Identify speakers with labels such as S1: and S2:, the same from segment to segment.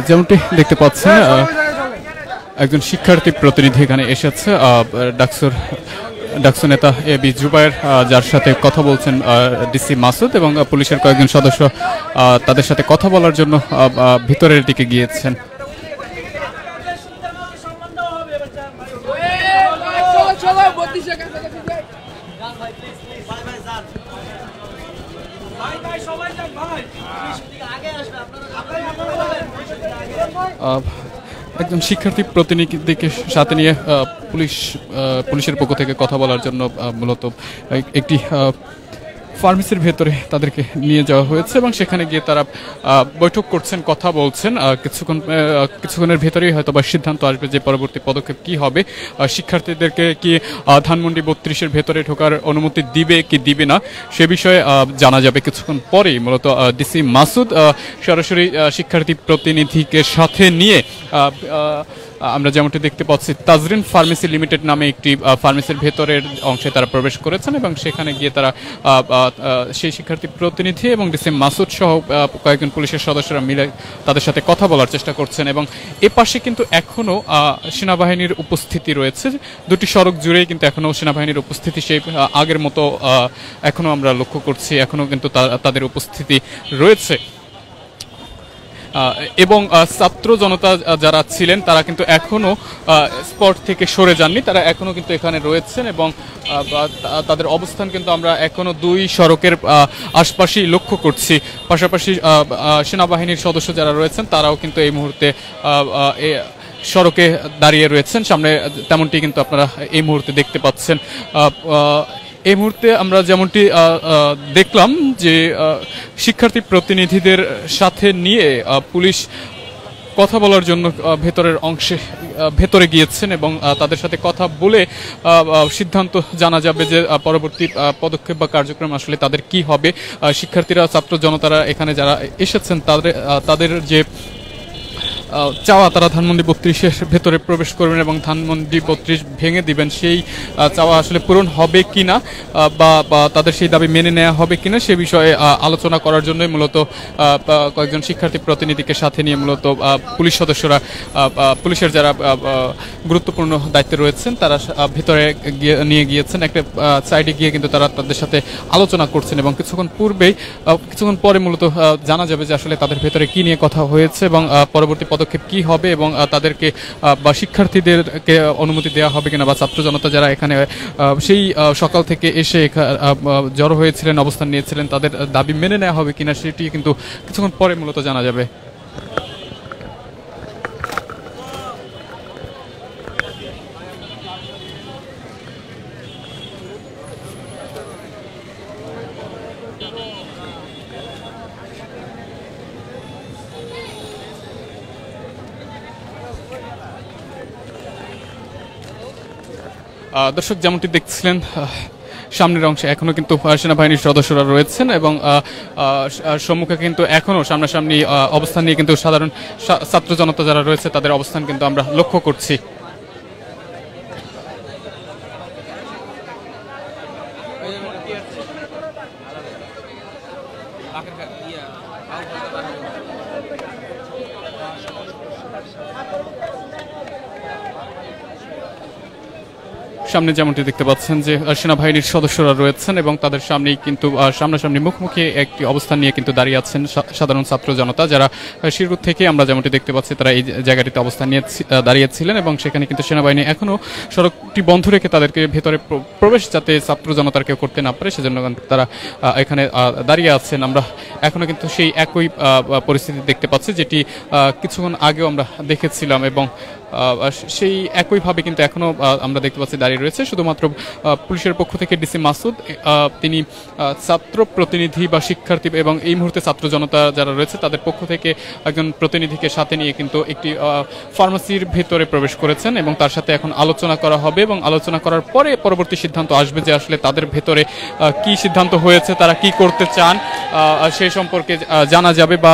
S1: যেমনটি দেখতে পাচ্ছেন একজন শিক্ষার্থী প্রতিনিধি এখানে এসেছে, ডাকসু নেতা এ বি জুবায়ের, যার সাথে কথা বলছেন ডিসি মাসুদ এবং পুলিশের কয়েকজন সদস্য তাদের সাথে কথা বলার জন্য ভিতরের দিকে গিয়েছেন। একজন শিক্ষার্থী প্রতিনিধিকে সাথে নিয়ে পুলিশের পক্ষ থেকে কথা বলার জন্য মূলত একটি ফার্মেসির ভেতরে তাদেরকে নিয়ে যাওয়া হয়েছে এবং সেখানে গিয়ে তারা বৈঠক করছেন, কথা বলছেন। কিছুক্ষণের ভেতরেই হয়তো বা সিদ্ধান্ত আসবে যে পরবর্তী পদক্ষেপ কি হবে। শিক্ষার্থীদেরকে কি ধানমন্ডি 32-এর ভেতরে ঢোকার অনুমতি দিবে কি দিবে না সে বিষয়ে জানা যাবে কিছুক্ষণ পরেই। মূলত ডিসি মাসুদ সরাসরি শিক্ষার্থী প্রতিনিধিকে সাথে নিয়ে আমরা যেমনটি দেখতে পাচ্ছি তাজরিন ফার্মেসি লিমিটেড নামে একটি ফার্মেসির ভেতরের অংশে তারা প্রবেশ করেছেন এবং সেখানে গিয়ে তারা সেই শিক্ষার্থী প্রতিনিধি এবং ডিসি মাসুদ সহ কয়েকজন পুলিশের সদস্যরা মিলে তাদের সাথে কথা বলার চেষ্টা করছেন। এবং এ পাশে কিন্তু এখনও সেনাবাহিনীর উপস্থিতি রয়েছে, দুটি সড়ক জুড়েই কিন্তু এখনও সেনাবাহিনীর উপস্থিতি সেই আগের মতো এখনও আমরা লক্ষ্য করছি, এখনও কিন্তু তাদের উপস্থিতি রয়েছে। এবং ছাত্র জনতা যারা ছিলেন তারা কিন্তু এখনও স্পট থেকে সরে যাননি, তারা এখনও কিন্তু এখানে রয়েছেন এবং তাদের অবস্থান কিন্তু আমরা এখনও দুই সড়কের আশপাশেই লক্ষ্য করছি। পাশাপাশি সেনাবাহিনীর সদস্য যারা রয়েছেন তারাও কিন্তু এই মুহূর্তে সড়কে দাঁড়িয়ে রয়েছেন, সামনে তেমনটি কিন্তু আপনারা এই মুহূর্তে দেখতে পাচ্ছেন। এই মুহূর্তে আমরা যেমনটি দেখলাম যে শিক্ষার্থী প্রতিনিধিদের সাথে নিয়ে পুলিশ কথা বলার জন্য ভেতরের অংশে ভেতরে গিয়েছেন এবং তাদের সাথে কথা বলে সিদ্ধান্ত জানা যাবে যে পরবর্তী পদক্ষেপ বা কার্যক্রম আসলে তাদের কি হবে। শিক্ষার্থীরা, ছাত্র জনতারা এখানে যারা এসেছেন তাদের যে চাওয়া, তারা ধানমন্ডি 32-এর ভেতরে প্রবেশ করবেন এবং ধানমন্ডি 32 ভেঙে দিবেন, সেই চাওয়া আসলে পূরণ হবে কিনা বা তাদের সেই দাবি মেনে নেওয়া হবে কিনা সে বিষয়ে আলোচনা করার জন্যই মূলত কয়েকজন শিক্ষার্থী প্রতিনিধিকে সাথে নিয়ে মূলত পুলিশ সদস্যরা, পুলিশের যারা গুরুত্বপূর্ণ দায়িত্বে রয়েছেন তারা ভেতরে নিয়ে গিয়েছেন। একটা সাইডে গিয়ে কিন্তু তারা তাদের সাথে আলোচনা করছেন এবং কিছুক্ষণ পরে মূলত জানা যাবে যে আসলে তাদের ভেতরে কি নিয়ে কথা হয়েছে এবং পরবর্তী পদক্ষেপ কি হবে এবং তাদেরকে বা শিক্ষার্থীদেরকে অনুমতি দেওয়া হবে কিনা বা ছাত্র জনতা যারা এখানে সেই সকাল থেকে এসে জড়ো হয়েছিলেন, অবস্থান নিয়েছিলেন, তাদের দাবি মেনে নেওয়া হবে কিনা সেটি কিন্তু কিছুক্ষণ পরে মূলত জানা যাবে। দর্শক, যেমনটি দেখছিলেন সামনের অংশে এখনো কিন্তু সেনাবাহিনীর সদস্যরা রয়েছেন এবং সম্মুখে কিন্তু এখনো সামনাসামনি অবস্থান নিয়ে কিন্তু সাধারণ ছাত্র জনতা যারা রয়েছে তাদের অবস্থান কিন্তু আমরা লক্ষ্য করছি। সামনে যেমনটি দেখতে পাচ্ছেন যে সেনাবাহিনীর সদস্যরা রয়েছেন এবং তাদের সামনেই কিন্তু সামনাসামনি মুখোমুখি একটি অবস্থান নিয়ে কিন্তু দাঁড়িয়ে আছেন সাধারণ ছাত্র জনতা যারা শুরু থেকে আমরা যেমনটি দেখতে পাচ্ছি তারা এই জায়গাটিতে অবস্থান নিয়ে দাঁড়িয়েছিলেন এবং সেখানে কিন্তু সেনাবাহিনী এখনও সড়কটি বন্ধ রেখে তাদেরকে ভেতরে প্রবেশ যাতে ছাত্র জনতার কেউ করতে না পারে সেজন্য তারা এখানে দাঁড়িয়ে আছেন। আমরা এখনও কিন্তু সেই একই পরিস্থিতি দেখতে পাচ্ছি যেটি কিছুক্ষণ আগেও আমরা দেখেছিলাম এবং সেই একইভাবে কিন্তু এখনও আমরা দেখতে পাচ্ছি দাঁড়িয়ে রয়েছে। শুধুমাত্র পুলিশের পক্ষ থেকে ডিসি মাসুদ তিনি ছাত্র প্রতিনিধি বা শিক্ষার্থী এবং এই মুহূর্তে ছাত্র জনতা যারা রয়েছে তাদের পক্ষ থেকে একজন প্রতিনিধিকে সাথে নিয়ে কিন্তু একটি ফার্মেসির ভেতরে প্রবেশ করেছেন এবং তার সাথে এখন আলোচনা করা হবে এবং আলোচনা করার পরে পরবর্তী সিদ্ধান্ত আসবে যে আসলে তাদের ভেতরে কি সিদ্ধান্ত হয়েছে, তারা কি করতে চান সেই সম্পর্কে জানা যাবে বা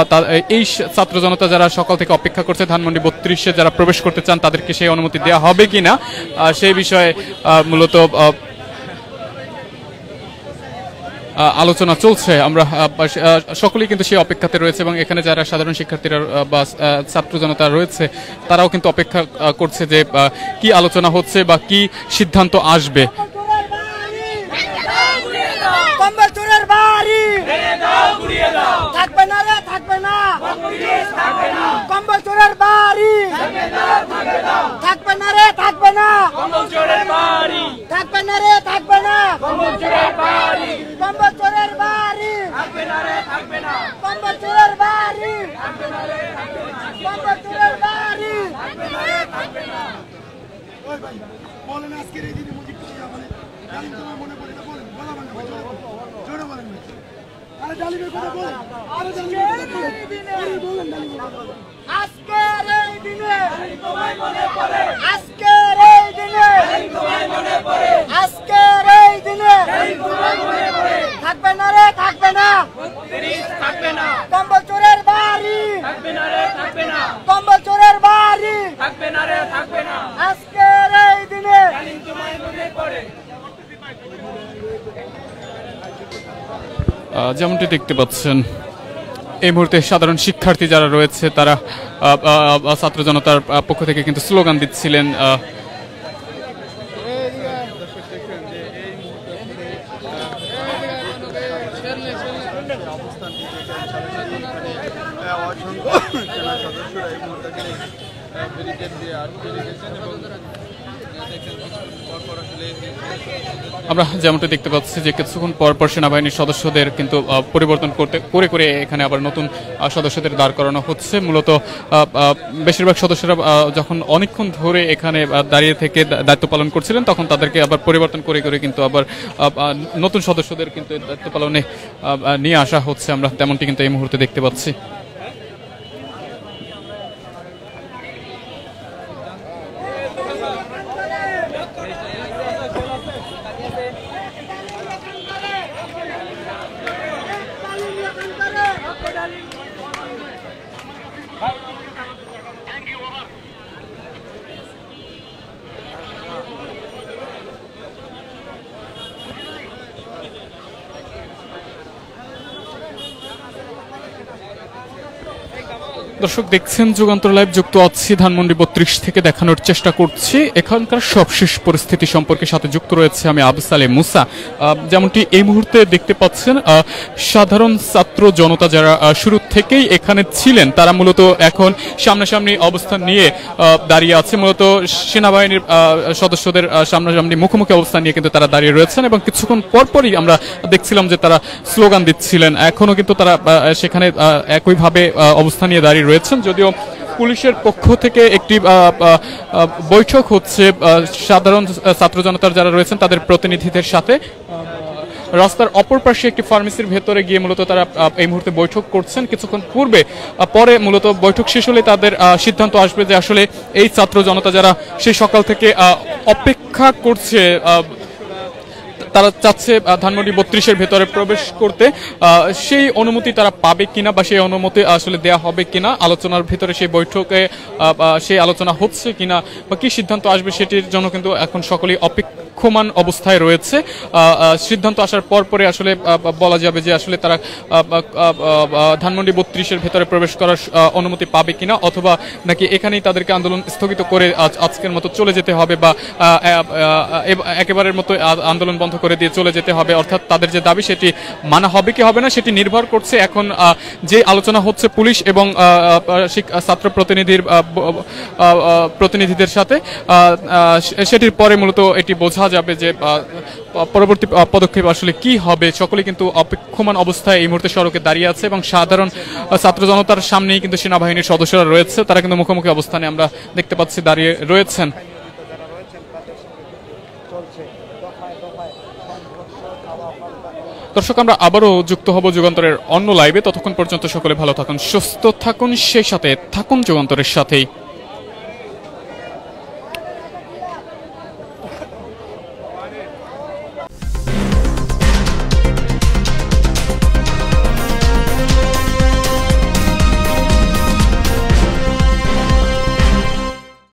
S1: এই ছাত্র জনতা যারা সকাল থেকে অপেক্ষা করছে ধানমন্ডি 32-এ যারা প্রবেশ করতে চান তাদেরকে সেই অনুমতি দেওয়া হবে কিনা সেই বিষয়ে মূলত আলোচনা চলছে, আমরা সকলেই কিন্তু সেই অপেক্ষাতে রয়েছে এবং এখানে যারা সাধারণ শিক্ষার্থীরা বা ছাত্র জনতা রয়েছে তারাও কিন্তু অপেক্ষা করছে যে কি আলোচনা হচ্ছে বা কি সিদ্ধান্ত আসবে।
S2: থাকবে না রে, থাকবে না, কম্বল চোরের বাড়ি থাকবে না রে, থাকবে না, কম্বল চোরের বাড়ি থাকবে না রে, থাকবে না, কম্বল চোরের বাড়ি, কম্বল চোরের বাড়ি থাকবে না রে, থাকবে না, কম্বল চোরের বাড়ি থাকবে না রে, থাকবে না, কম্বল চোরের বাড়ি থাকবে না রে, থাকবে না। ওই ভাই বলেন আজকের এই দিনে মুজিব কথা বলে জানেন তোমার মনে পড়ে না, বলেন বলা মানে জোরে বলেন। আরে ডালিমের কথা বলেন, আরে ডালিমের কথা বলেন, আজকের এই দিনে তোমায় মনে পড়ে, আজকের এই দিনে তোমায় মনে পড়ে, আজকের এই দিনে তোমায় মনে পড়ে, থাকবে না রে, থাকবে না, 32 থাকবে না, কম্বল চোরের বাড়ি থাকবে না রে, থাকবে না, কম্বল চোরের বাড়ি থাকবে না রে, থাকবে না, আজকের এই দিনে তোমায় মনে পড়ে।
S1: যেমনটি দেখতে পাচ্ছেন এই মুহূর্তে সাধারণ শিক্ষার্থী যারা রয়েছে তারা ছাত্র জনতার পক্ষ থেকে কিন্তু স্লোগান দিচ্ছিলেন। আমরা যেমনটা দেখতে পাচ্ছি যে কিছুক্ষণ পর পর সেনাবাহিনীর সদস্যদের কিন্তু পরিবর্তন করে এখানে আবার নতুন সদস্যদের দাঁড় করানো হচ্ছে। মূলত বেশিরভাগ সদস্যরা যখন অনেকক্ষণ ধরে এখানে দাঁড়িয়ে থেকে দায়িত্ব পালন করছিলেন তখন তাদেরকে আবার পরিবর্তন করে কিন্তু আবার নতুন সদস্যদের কিন্তু দায়িত্ব পালনে নিয়ে আসা হচ্ছে। আমরা তেমনটি কিন্তু এই মুহূর্তে দেখতে পাচ্ছি। দর্শক দেখছেন যুগান্তর লাইভ, যুক্ত আছি ধানমন্ডি 32 থেকে দেখানোর চেষ্টা করছি এখানকার সবশেষ পরিস্থিতি সম্পর্কে। সাথে যুক্ত রয়েছে আমি আবু সালেহ মুসা। যেমনটি এই মুহূর্তে দেখতে পাচ্ছেন সাধারণ ছাত্র জনতা যারা শুরু থেকেই এখানে ছিলেন তারা মূলত এখন সামনাসামনি অবস্থান নিয়ে দাঁড়িয়ে আছে। মূলত সেনাবাহিনীর সদস্যদের সামনাসামনি মুখোমুখি অবস্থান নিয়ে কিন্তু তারা দাঁড়িয়ে রয়েছেন এবং কিছুক্ষণ পরপরই আমরা দেখছিলাম যে তারা স্লোগান দিচ্ছিলেন। এখনো কিন্তু তারা সেখানে একইভাবে অবস্থান নিয়ে দাঁড়িয়ে রয়েছেন। যদিও পুলিশের পক্ষ থেকে একটি বৈঠক হচ্ছে সাধারণ ছাত্র জনতার যারা রয়েছেন তাদের প্রতিনিধিদের সাথে রাস্তার অপর পাশে একটি ফার্মেসির ভেতরে গিয়ে মূলত তারা এই মুহূর্তে বৈঠক করছেন। কিছুক্ষণ পরে মূলত বৈঠক শেষ হলে তাদের সিদ্ধান্ত আসবে যে আসলে এই ছাত্র জনতা যারা সেই সকাল থেকে অপেক্ষা করছে তারা চাচ্ছে ধানমন্ডি 32-এর ভেতরে প্রবেশ করতে, সেই অনুমতি তারা পাবে কিনা বা সেই অনুমতি আসলে দেয়া হবে কিনা, আলোচনার ভিতরে সেই বৈঠকে সেই আলোচনা হচ্ছে কিনা বা কি সিদ্ধান্ত আসবে সেটির জন্য কিন্তু এখন সকলেই অপেক্ষমান অবস্থায় রয়েছে। সিদ্ধান্ত আসার পরে আসলে বলা যাবে যে আসলে তারা ধানমন্ডি 32-এর ভেতরে প্রবেশ করার অনুমতি পাবে কিনা অথবা নাকি এখানেই তাদেরকে আন্দোলন স্থগিত করে আজকের মতো চলে যেতে হবে বা একেবারের মতো আন্দোলন বন্ধ করে দিয়ে চলে যেতে হবে। অর্থাৎ তাদের যে দাবি সেটি মানা হবে কি হবে না সেটি নির্ভর করছে এখন যে আলোচনা হচ্ছে পুলিশ এবং ছাত্র প্রতিনিধিদের সাথে, সেটির পরে মূলত এটি বোঝা যাবে যে পরবর্তী পদক্ষেপ আসলে কি হবে। সকলে কিন্তু অপেক্ষমান অবস্থায় এই মুহূর্তে সড়কে দাঁড়িয়ে আছে এবং সাধারণ ছাত্র জনতার সামনেই কিন্তু সেনাবাহিনীর সদস্যরা রয়েছে, তারা কিন্তু মুখোমুখি অবস্থানে আমরা দেখতে পাচ্ছি দাঁড়িয়ে রয়েছেন। দর্শক আমরা আবারও যুক্ত হব যুগান্তরের অন্য লাইভে। ততক্ষণ পর্যন্ত সকলে ভালো থাকুন, সুস্থ থাকুন, সেই সাথে থাকুন যুগান্তরের সাথেই।